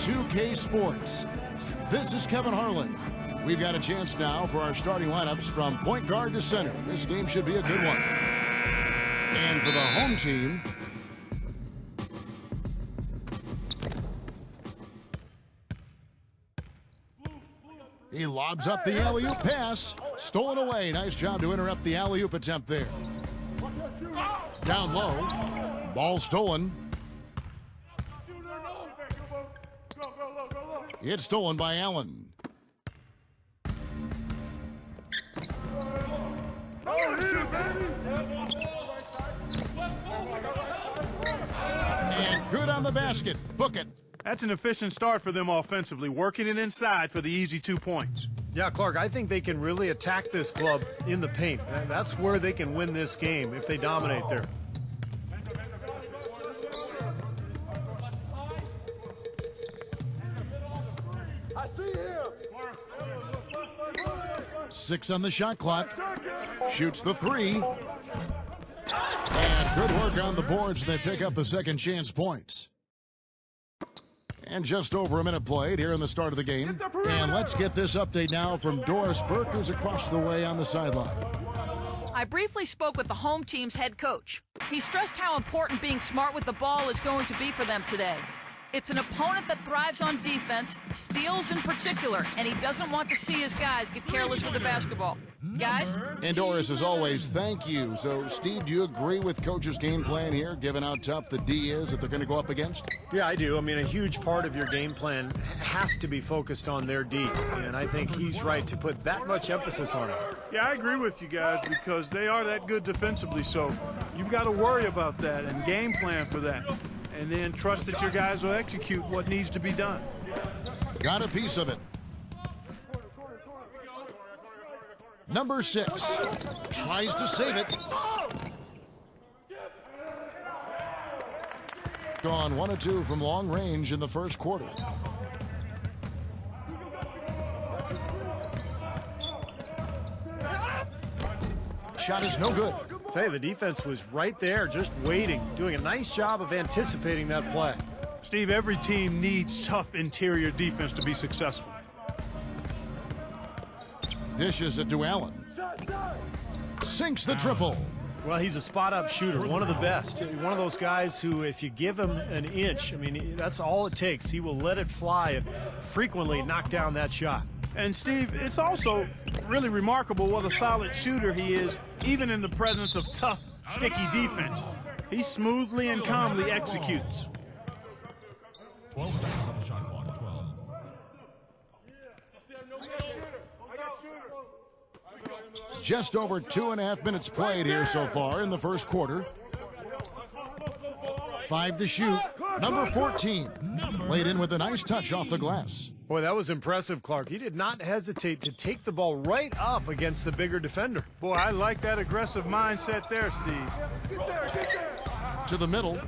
2K Sports. This is Kevin Harlan. We've got a chance now for our starting lineups from point guard to center. This game should be a good one. And for the home team, he lobs up the alley-oop pass. Stolen away. Nice job to interrupt the alley-oop attempt there. Down low. Ball stolen. It's stolen by Allen. And good on the basket. Book it. That's an efficient start for them offensively, working it inside for the easy 2 points. Yeah, Clark, I think they can really attack this club in the paint. And that's where they can win this game if they dominate there. I see him. 6 on the shot clock. Shoots the 3. And good work on the boards. They pick up the second chance points. And just over a minute played here in the start of the game. And let's get this update now from Doris Burke, who's across the way on the sideline. I briefly spoke with the home team's head coach. He stressed how important being smart with the ball is going to be for them today. It's an opponent that thrives on defense, steals in particular, and he doesn't want to see his guys get careless with the basketball. Guys? And Doris, as always, thank you. So, Steve, do you agree with Coach's game plan here, given how tough the D is that they're going to go up against? Yeah, I do. I mean, a huge part of your game plan has to be focused on their D, and I think he's right to put that much emphasis on it. Yeah, I agree with you guys because they are that good defensively, so you've got to worry about that and game plan for that. And then trust that your guys will execute what needs to be done. Got a piece of it. Number 6 tries to save it. Gone 1 of 2 from long range in the first quarter. Shot is no good. Tell you, the defense was right there, just waiting, doing a nice job of anticipating that play. Steve, every team needs tough interior defense to be successful. Dishes it to Allen. Sinks the triple. Well, he's a spot-up shooter, one of the best. One of those guys who, if you give him an inch, I mean, that's all it takes. He will let it fly and frequently knock down that shot. And, Steve, it's also really remarkable what a solid shooter he is, even in the presence of tough, sticky defense. He smoothly and calmly executes. 12 seconds on the shot clock. 12. Just over 2.5 minutes played here so far in the first quarter. 5 to shoot. Number 14. Laid in with a nice touch off the glass. Boy, that was impressive, Clark. He did not hesitate to take the ball right up against the bigger defender. Boy, I like that aggressive mindset there, Steve. To the middle.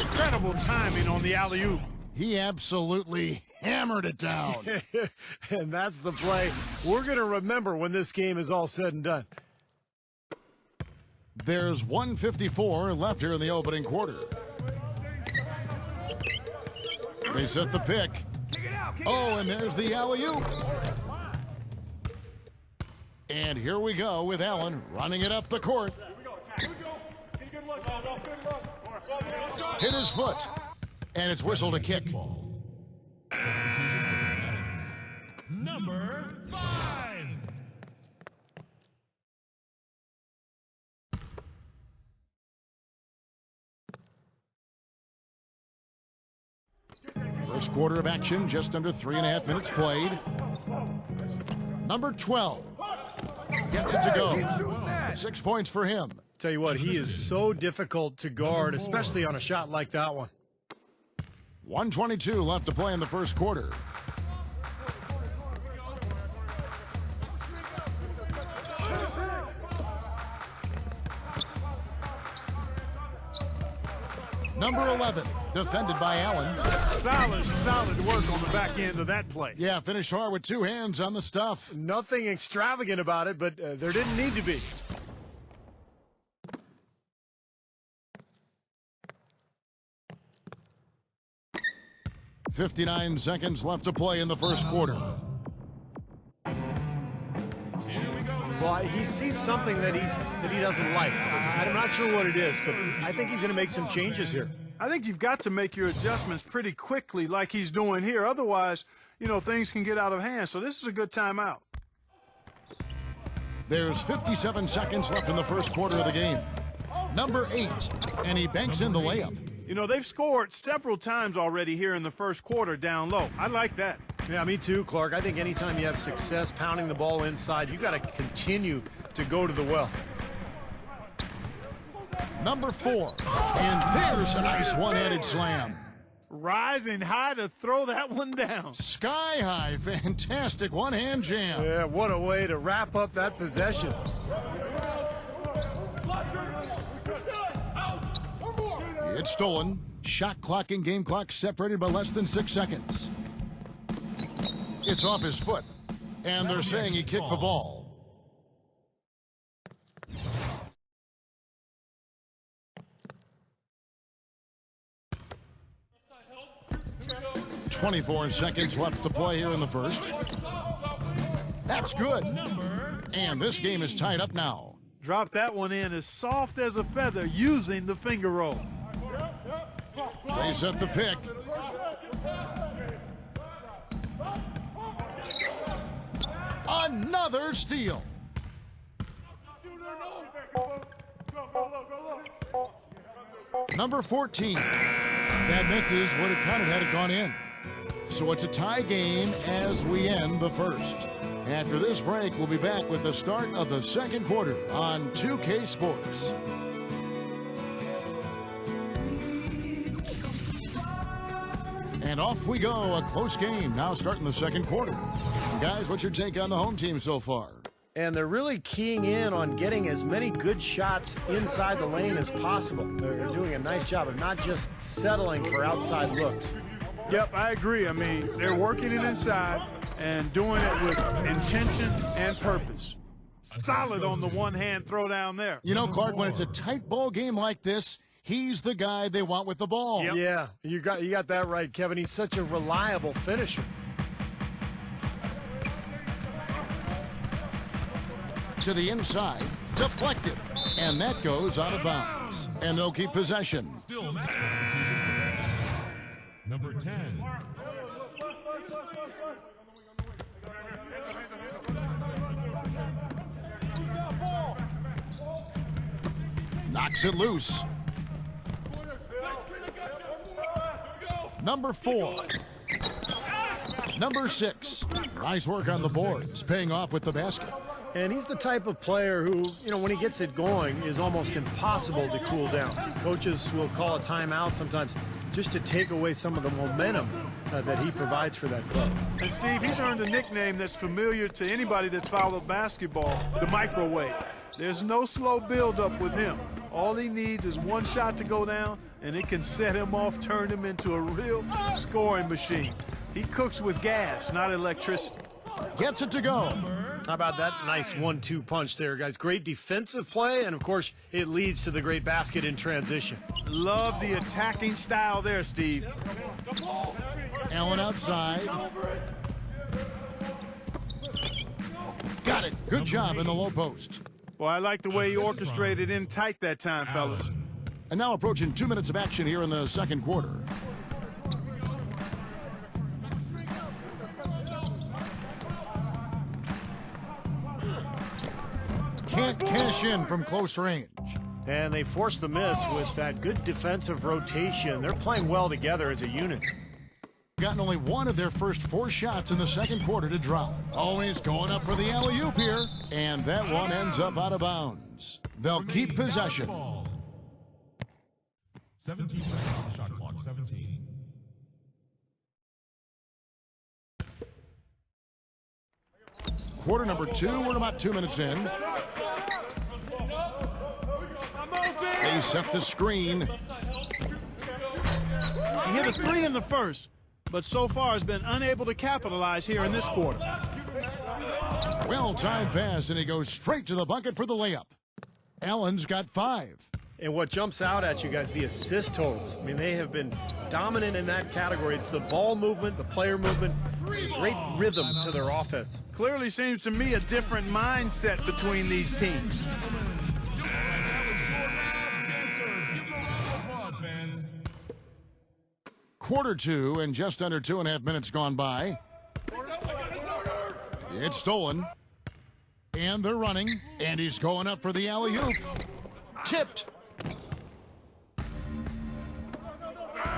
Incredible timing on the alley-oop. He absolutely hammered it down. And that's the play we're going to remember when this game is all said and done. There's 1:54 left here in the opening quarter. They set the pick. Oh, and there's the alley-oop. And here we go with Allen running it up the court. Hit his foot. And it's whistled a kick. Number 5. First quarter of action, just under 3.5 minutes played. Number 12 gets it to go. 6 points for him. Tell you what, he is so difficult to guard, especially on a shot like that one. 1:22 left to play in the first quarter. Number 11, defended by Allen. Solid work on the back end of that play. Yeah, finished hard with 2 hands on the stuff. Nothing extravagant about it, but there didn't need to be. 59 seconds left to play in the first quarter. Well, he sees something that he doesn't like. I'm not sure what it is, but I think he's going to make some changes here. I think you've got to make your adjustments pretty quickly like he's doing here. Otherwise, things can get out of hand. So this is a good timeout. There's 57 seconds left in the first quarter of the game. Number 8, and he banks in the layup. They've scored several times already here in the first quarter down low. I like that. Yeah, me too, Clark. I think anytime you have success pounding the ball inside, you got to continue to go to the well. Number 4, and there's a nice one-handed slam. Rising high to throw that one down. Sky high, fantastic one-hand jam. Yeah, what a way to wrap up that possession. It's stolen. Shot clock and game clock separated by less than 6 seconds. It's off his foot, and they're saying he kicked the ball. "24 seconds left to play here in the first. That's good. And this game is tied up now. Drop that one in as soft as a feather using the finger roll. They set the pick. Another steal. Number 14. That misses, would have kind of had it gone in. So it's a tie game as we end the first. After this break, we'll be back with the start of the second quarter on 2K Sports. And off we go, a close game now starting the second quarter. Guys, what's your take on the home team so far? And they're really keying in on getting as many good shots inside the lane as possible. They're doing a nice job of not just settling for outside looks. Yep, I agree. I mean, they're working it inside and doing it with intention and purpose. Solid on the one-hand throw down there. Clark, when it's a tight ball game like this, he's the guy they want with the ball. Yep. Yeah, you got that right, Kevin. He's such a reliable finisher. To the inside, deflected, and that goes out of bounds. And they'll keep possession. Still match substitution. Number 10. Knocks it loose. Number 4. Number 6. Nice work on the boards, paying off with the basket. And he's the type of player who, when he gets it going, is almost impossible to cool down. Coaches will call a timeout sometimes just to take away some of the momentum that he provides for that club. And Steve, he's earned a nickname that's familiar to anybody that's followed basketball, the microwave. There's no slow build-up with him. All he needs is one shot to go down, and it can set him off, turn him into a real scoring machine. He cooks with gas, not electricity. Gets it to go. How about that nice 1-2 punch there, guys? Great defensive play, and, of course, it leads to the great basket in transition. Love the attacking style there, Steve. Allen outside. Got it. Good job in the low post. Well, I like the way he orchestrated in tight that time, fellas. And now approaching 2 minutes of action here in the second quarter. Can't cash in from close range. And they force the miss with that good defensive rotation. They're playing well together as a unit. Gotten only one of their first 4 shots in the second quarter to drop. Always going up for the alley-oop here. And that one ends up out of bounds. They'll keep possession. 17 seconds on the shot clock. 17. Quarter number 2, we're about 2 minutes in. They set the screen. He hit a 3 in the first, but so far has been unable to capitalize here in this quarter. Well-timed pass, and he goes straight to the bucket for the layup. Allen's got 5. And what jumps out at you guys, the assist totals. I mean, they have been dominant in that category. It's the ball movement, the player movement, great rhythm to their offense. Clearly seems to me a different mindset between these teams. Quarter two and just under 2.5 minutes gone by. It's stolen. And they're running. And he's going up for the alley-oop. Tipped.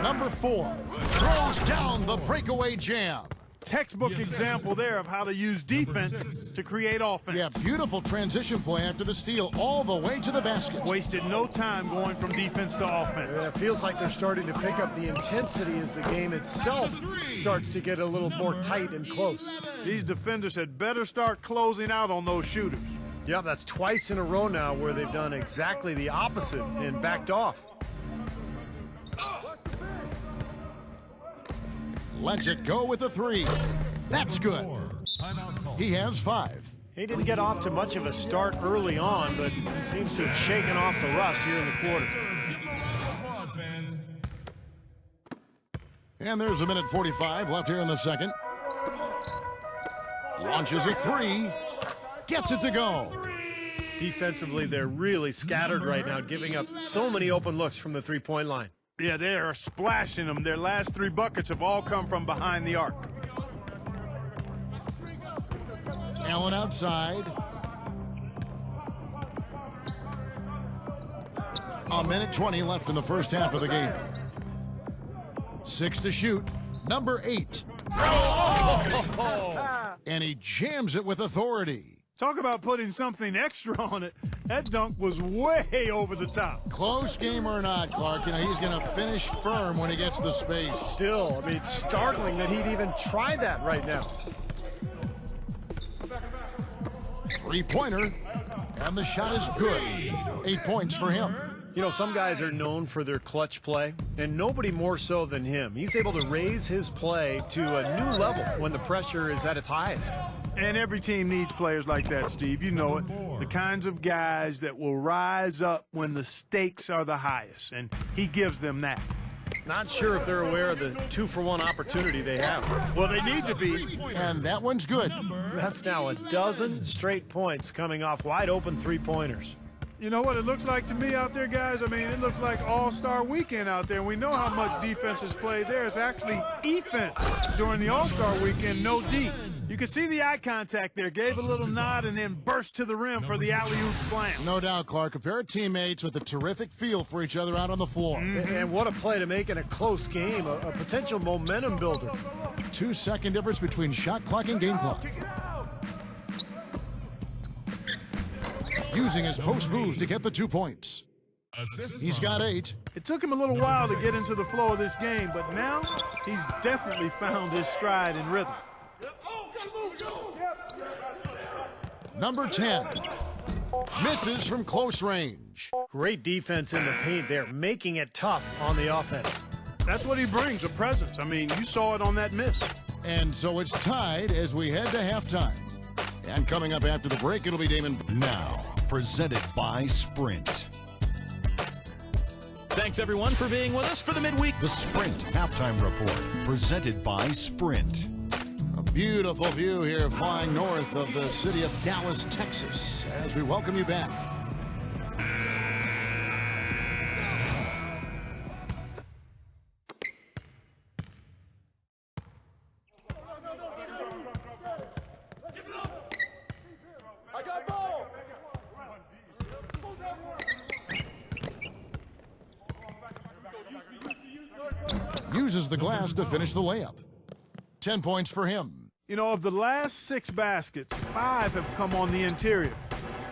Number 4 throws down the breakaway jam. Textbook example there of how to use defense to create offense. Yeah, beautiful transition play after the steal all the way to the basket. Wasted no time going from defense to offense. It feels like they're starting to pick up the intensity as the game itself starts to get a little more tight and close. These defenders had better start closing out on those shooters. Yeah, that's twice in a row now where they've done exactly the opposite and backed off. Lets it go with a 3. That's good. He has 5. He didn't get off to much of a start early on, but he seems to have shaken off the rust here in the quarter. And there's 1:45 left here in the second. Launches a 3. Gets it to go. Defensively, they're really scattered right now, giving up so many open looks from the three-point line. Yeah, they are splashing them. Their last 3 buckets have all come from behind the arc. Allen outside. 1:20 left in the first half of the game. 6 to shoot. Number 8. And he jams it with authority. Talk about putting something extra on it. That dunk was way over the top. Close game or not, Clark, you know, he's going to finish firm when he gets the space. Still, I mean, it's startling that he'd even try that right now. 3-pointer, and the shot is good. 8 points for him. You know, some guys are known for their clutch play, and nobody more so than him. He's able to raise his play to a new level when the pressure is at its highest. And every team needs players like that, Steve. You know it. The kinds of guys that will rise up when the stakes are the highest, and he gives them that. Not sure if they're aware of the 2-for-1 opportunity they have. Well, they need to be. And that one's good. That's now a dozen straight points coming off wide-open three-pointers. You know what it looks like to me out there, guys? I mean, it looks like All-Star Weekend out there. We know how much defense is played there. It's actually defense during the All-Star Weekend, no D. You can see the eye contact there. Gave a little nod and then burst to the rim for the alley-oop slam. No doubt, Clark. A pair of teammates with a terrific feel for each other out on the floor. And what a play to make in a close game, a potential momentum builder. 2-second difference between shot clock and game clock. Using his post moves to get the 2 points. He's got 8. It took him a little while to get into the flow of this game, but now he's definitely found his stride and rhythm. Number 10. Misses from close range. Great defense in the paint there, making it tough on the offense. That's what he brings, a presence. I mean, you saw it on that miss. And so it's tied as we head to halftime. And coming up after the break, it'll be Damon. Now, presented by Sprint. Thanks, everyone, for being with us for the midweek. The Sprint Halftime Report, presented by Sprint. A beautiful view here flying north of the city of Dallas, Texas, as we welcome you back. Uses the glass to finish the layup. 10 points for him. You know, of the last 6 baskets, 5 have come on the interior.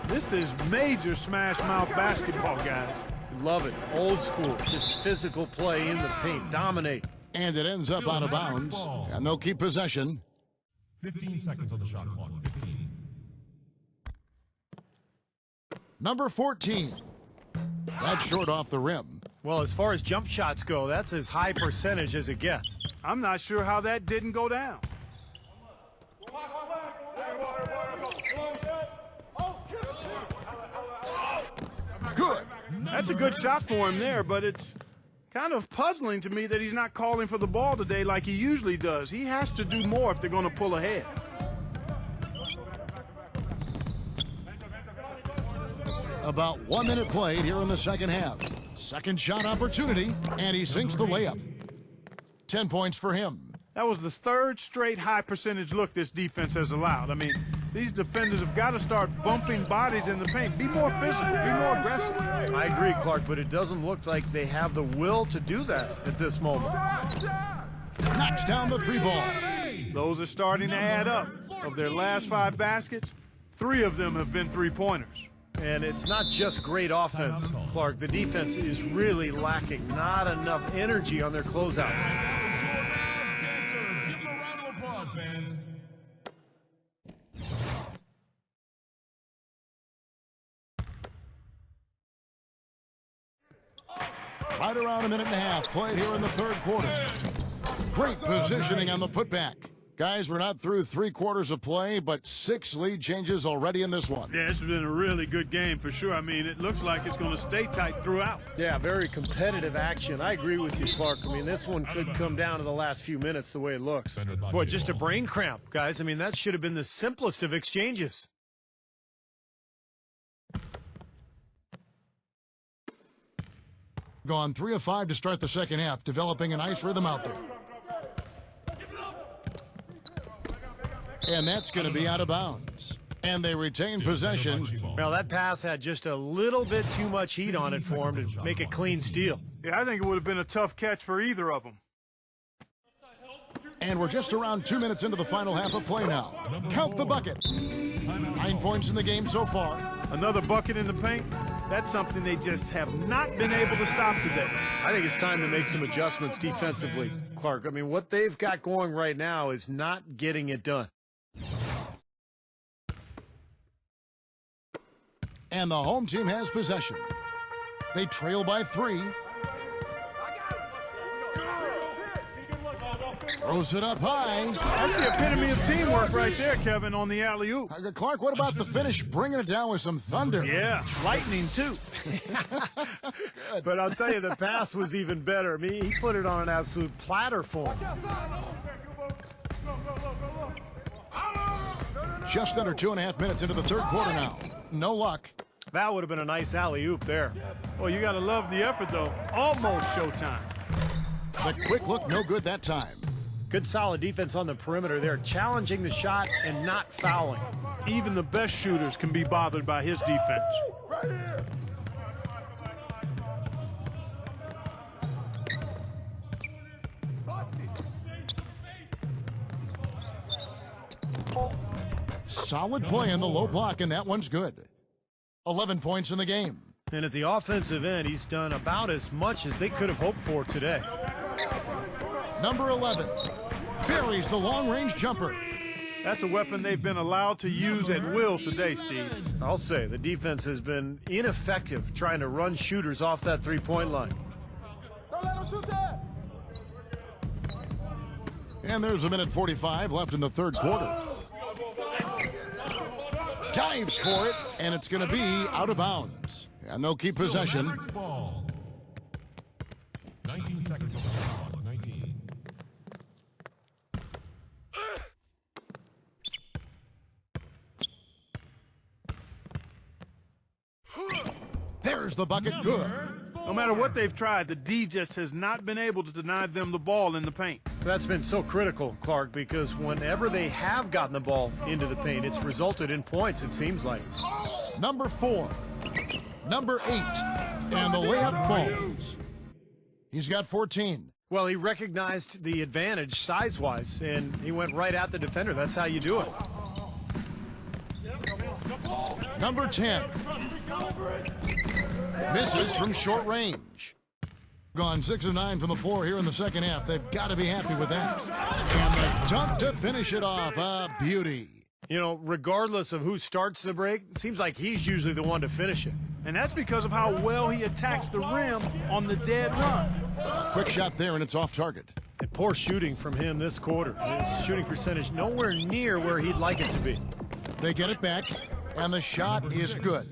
This is major smash mouth basketball, guys. Love it. Old school, just physical play in the paint. Dominate. And it ends up out of bounds. And they'll keep possession. 15 seconds on the shot clock. 15. Number 14. That's short off the rim. Well, as far as jump shots go, that's as high percentage as it gets. I'm not sure how that didn't go down. Good. That's a good shot for him there, but it's kind of puzzling to me that he's not calling for the ball today like he usually does. He has to do more if they're going to pull ahead. About 1 minute played here in the second half. Second shot opportunity, and he sinks the layup. 10 points for him. That was the third straight high percentage look this defense has allowed. I mean, these defenders have got to start bumping bodies in the paint. Be more physical, be more aggressive. I agree, Clark, but it doesn't look like they have the will to do that at this moment. Knocks down the three ball. Those are starting to add up. Of their last 5 baskets, 3 of them have been three-pointers. And it's not just great offense, Clark. The defense is really lacking. Not enough energy on their closeouts. Give them a round of applause, fans. Right around a minute and a half played here in the third quarter. Great positioning on the putback. Guys, we're not through 3 quarters of play, but 6 lead changes already in this one. Yeah, it's been a really good game for sure. I mean, it looks like it's going to stay tight throughout. Yeah, very competitive action. I agree with you, Clark. I mean, this one could come down to the last few minutes the way it looks. Boy, just a brain cramp, guys. I mean, that should have been the simplest of exchanges. Gone 3 of 5 to start the second half, developing a nice rhythm out there. And that's going to be out of bounds. And they retain possession. Well, that pass had just a little bit too much heat on it for him to make a clean steal. Yeah, I think it would have been a tough catch for either of them. And we're just around 2 minutes into the final half of play now. Count the bucket. 9 points in the game so far. Another bucket in the paint. That's something they just have not been able to stop today. I think it's time to make some adjustments defensively, Clark. I mean, what they've got going right now is not getting it done. And the home team has possession. They trail by 3. Throws it up high. That's the epitome of teamwork right there, Kevin, on the alley-oop. Clark, what about the finish? Bringing it down with some thunder. Yeah, lightning, too. But I'll tell you, the pass was even better. I mean, he put it on an absolute platter for him. Just under 2.5 minutes into the third quarter now. No luck. That would have been a nice alley-oop there. Well, you got to love the effort, though. Almost showtime. The quick look, no good that time. Good solid defense on the perimeter there, challenging the shot and not fouling. Even the best shooters can be bothered by his defense. Right here. Solid play in the low block, and that one's good. 11 points in the game. And at the offensive end, he's done about as much as they could have hoped for today. Number 11 buries the long-range jumper. That's a weapon they've been allowed to use at will today, Steve. I'll say the defense has been ineffective trying to run shooters off that three-point line. Don't let him shoot that. And there's a minute 45 left in the third quarter. Dives for it, and it's going to be out of bounds. And they'll keep possession. Ball. 19 seconds on the shot clock. 19. There's the bucket, good. No matter what they've tried, the D just has not been able to deny them the ball in the paint. That's been so critical, Clark, because whenever they have gotten the ball into the paint, it's resulted in points, it seems like. Number 4. Number 8. And the layup falls. He's got 14. Well, he recognized the advantage size-wise, and he went right at the defender. That's how you do it. Number 10. Misses from short range. Gone 6 of 9 from the floor here in the second half. They've got to be happy with that. And the dunk to finish it off. A beauty. You know, regardless of who starts the break, it seems like he's usually the one to finish it. And that's because of how well he attacks the rim on the dead run. Quick shot there, and it's off target. And poor shooting from him this quarter. His shooting percentage nowhere near where he'd like it to be. They get it back, and the shot is good.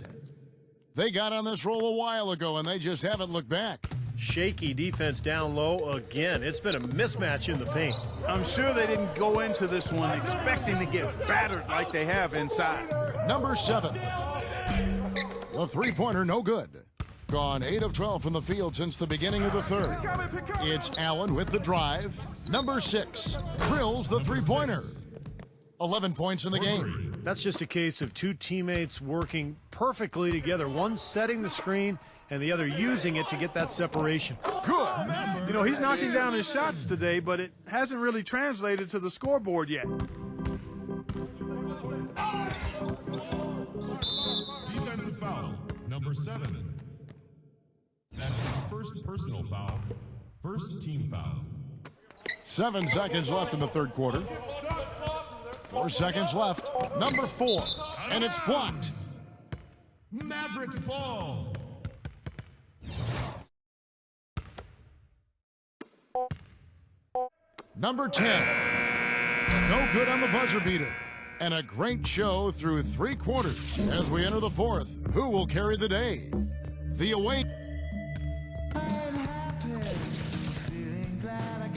They got on this roll a while ago, and they just haven't looked back. Shaky defense down low again. It's been a mismatch in the paint. I'm sure they didn't go into this one expecting to get battered like they have inside. Number 7. The three-pointer, no good. Gone 8 of 12 from the field since the beginning of the third. It's Allen with the drive. Number 6 drills the three-pointer. 11 points in the game. That's just a case of two teammates working perfectly together. One setting the screen and the other using it to get that separation. Good. You know, he's knocking down his shots today, but it hasn't really translated to the scoreboard yet. Defensive foul, number 7. That's his first personal foul, first team foul. 7 seconds left in the third quarter. 4 seconds left. Number 4. And it's blocked. Mavericks ball. Number 10. No good on the buzzer beater. And a great show through 3 quarters. As we enter the fourth, who will carry the day? The away.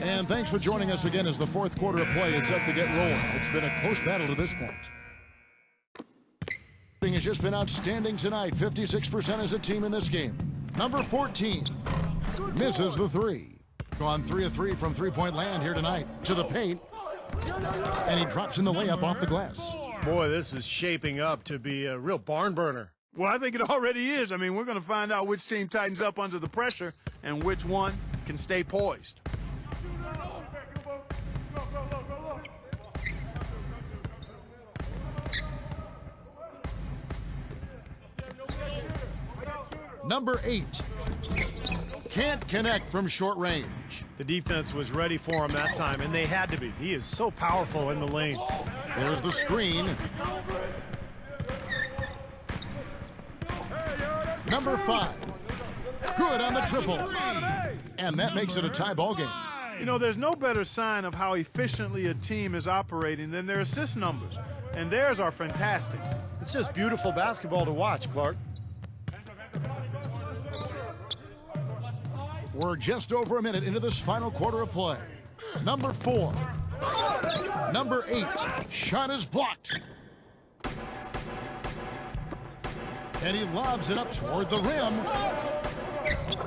And thanks for joining us again as the fourth quarter of play is set to get rolling. It's been a close battle to this point. Has just been outstanding tonight. 56% as a team in this game. Number 14 misses the 3. Gone 3 of 3 from three-point land here tonight. To the paint. And he drops in the layup off the glass. Boy, this is shaping up to be a real barn burner. Well, I think it already is. I mean, we're going to find out which team tightens up under the pressure and which one can stay poised. Number 8 can't connect from short range. The defense was ready for him that time, and they had to be. He is so powerful in the lane. There's the screen. Number 5 good on the triple. And that makes it a tie ball game. You know, there's no better sign of how efficiently a team is operating than their assist numbers. And theirs are fantastic. It's just beautiful basketball to watch, Clark. We're just over a minute into this final quarter of play. Number 4. Number 8. Shot is blocked. And he lobs it up toward the rim.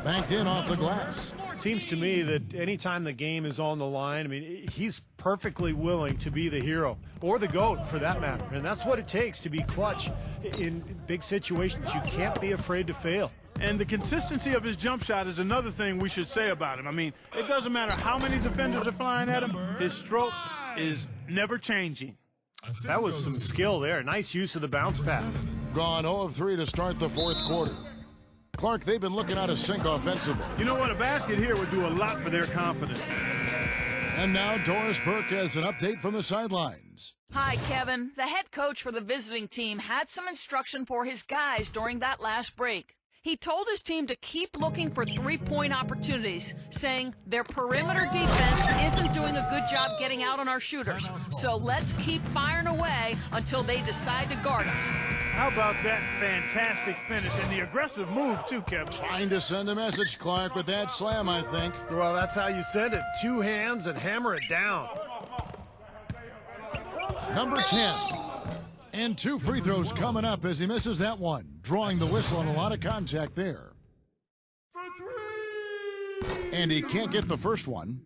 Banked in off the glass. Seems to me that anytime the game is on the line, I mean, he's perfectly willing to be the hero or the GOAT for that matter. And that's what it takes to be clutch in big situations. You can't be afraid to fail. And the consistency of his jump shot is another thing we should say about him. I mean, it doesn't matter how many defenders are flying at him, his stroke is never changing. That was some skill there. Nice use of the bounce pass. Gone 0 of 3 to start the fourth quarter. Clark, they've been looking out of sync offensively. You know what? A basket here would do a lot for their confidence. And now Doris Burke has an update from the sidelines. Hi, Kevin. The head coach for the visiting team had some instruction for his guys during that last break. He told his team to keep looking for three-point opportunities, saying their perimeter defense isn't doing a good job getting out on our shooters. So let's keep firing away until they decide to guard us. How about that fantastic finish and the aggressive move, too, Kevin? Trying to send a message, Clark, with that slam, I think. Well, that's how you send it. 2 hands and hammer it down. Number 10. And 2 free throws coming up as he misses that one. Drawing the whistle and a lot of contact there. And he can't get the first one.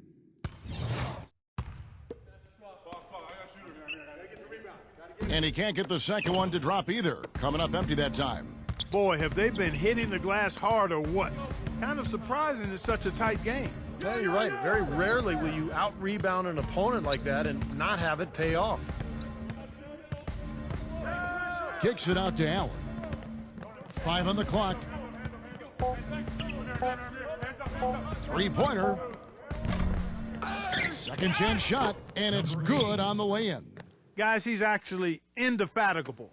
And he can't get the second one to drop either. Coming up empty that time. Boy, have they been hitting the glass hard or what? Kind of surprising it's such a tight game. Yeah, you're right. Very rarely will you out-rebound an opponent like that and not have it pay off. Kicks it out to Allen. 5 on the clock. 3-pointer. Second chance shot, and it's good on the way-in. Guys, he's actually indefatigable.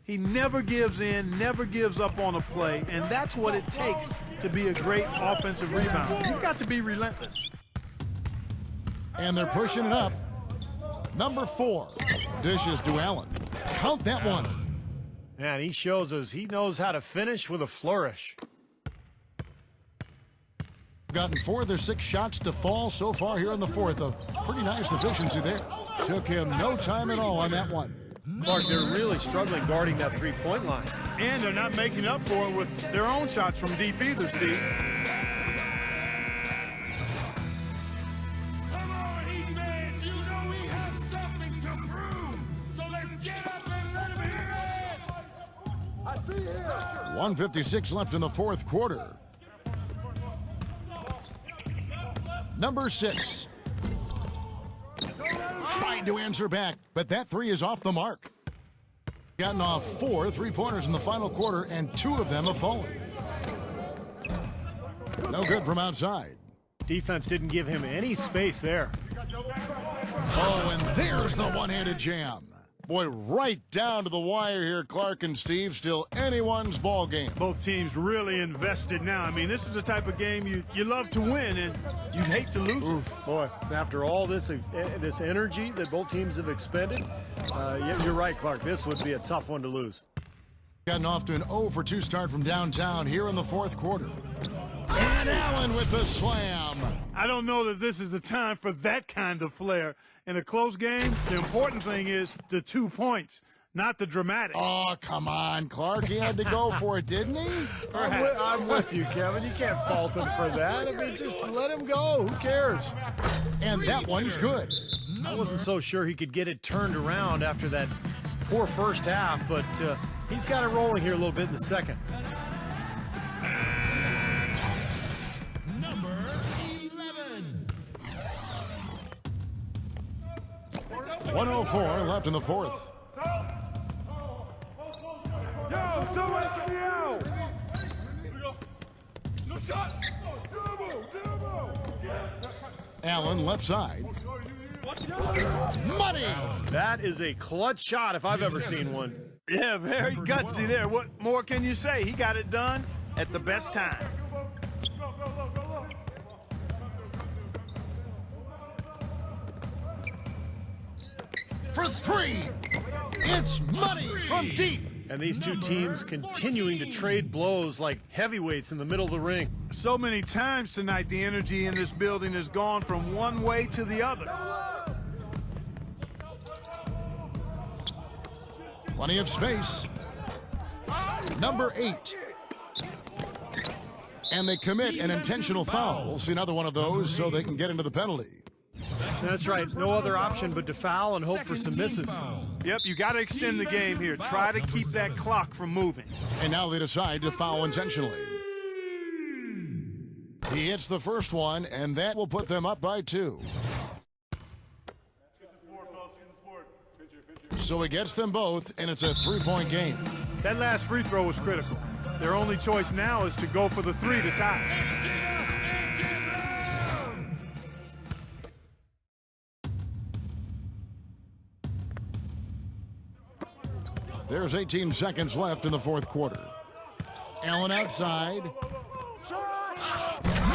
He never gives in, never gives up on a play, and that's what it takes to be a great offensive rebounder. You've got to be relentless. And they're pushing it up. Number 4. Dishes to Allen. Count that one. And he shows us he knows how to finish with a flourish. Gotten 4 of their 6 shots to fall so far here in the fourth. A pretty nice efficiency there. Took him no time at all on that one. Clark, they're really struggling guarding that three-point line. And they're not making up for it with their own shots from deep either, Steve. Come on, Heat fans, you know we have something to prove. So let's get up and let them hear it. I see it. 1:56 left in the fourth quarter. Number 6. Tried to answer back, but that 3 is off the mark. Gotten off 4 3-pointers in the final quarter, and 2 of them have fallen. No good from outside. Defense didn't give him any space there. Oh, and there's the one-handed jam. Boy, right down to the wire here, Clark and Steve. Still anyone's ball game. Both teams really invested now. I mean, this is the type of game you love to win, and you'd hate to lose it. Boy, after all this energy that both teams have expended, you're right, Clark. This would be a tough one to lose. Gotten off to an 0-for-2 start from downtown here in the fourth quarter. And Allen with the slam. I don't know that this is the time for that kind of flair. In a close game, the important thing is the 2 points, not the dramatics. Oh, come on, Clark. He had to go for it, didn't he? I'm with you, Kevin. You can't fault him for that. I mean, just let him go. Who cares? And that one's good. I wasn't so sure he could get it turned around after that poor first half, but he's got it rolling here a little bit in the second. Number 11. 1:04 left in the fourth. Allen left side. Money! That is a clutch shot if I've ever seen one. Yeah, very gutsy there. What more can you say? He got it done at the best time. For 3! It's money from deep! And these two teams continuing to trade blows like heavyweights in the middle of the ring. So many times tonight, the energy in this building has gone from one way to the other. Plenty of space. Number 8. And they commit an intentional foul. We'll see another one of those so they can get into the penalty. That's right. No other option but to foul and hope for some misses. Yep, you got to extend the game here. Try to keep that clock from moving. And now they decide to foul intentionally. He hits the first one, and that will put them up by 2. So he gets them both, and it's a 3-point game. That last free throw was critical. Their only choice now is to go for the 3 to tie. There's 18 seconds left in the fourth quarter. Allen outside.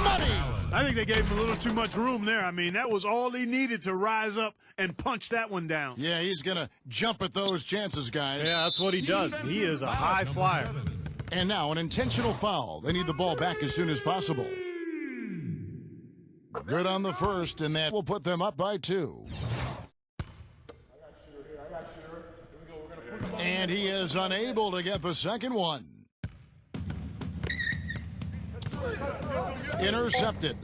Money! I think they gave him a little too much room there. I mean, that was all he needed to rise up and punch that one down. Yeah, he's going to jump at those chances, guys. Yeah, that's what he does. He is a high flyer. And now an intentional foul. They need the ball back as soon as possible. Good on the first, and that will put them up by 2. And he is unable to get the second one. Intercepted.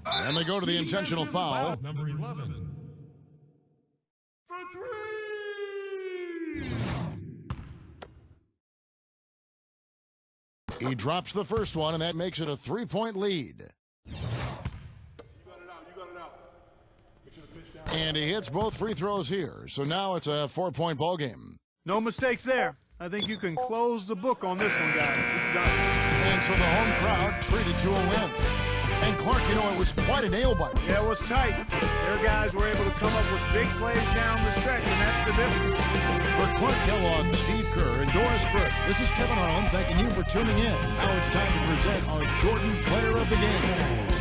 And they go to the intentional foul. Number 11. For 3. He drops the first one, and that makes it a 3-point lead. And he hits both free throws here. So now it's a 4-point ball game. No mistakes there. I think you can close the book on this one, guys. It's done. And so the home crowd treated to a win. And Clark, you know, it was quite a nail-biter. Yeah, it was tight. Their guys were able to come up with big plays down the stretch, and that's the difference. For Clark Kellogg, Steve Kerr, and Doris Burke, this is Kevin Harlan thanking you for tuning in. Now it's time to present our Jordan Player of the Game.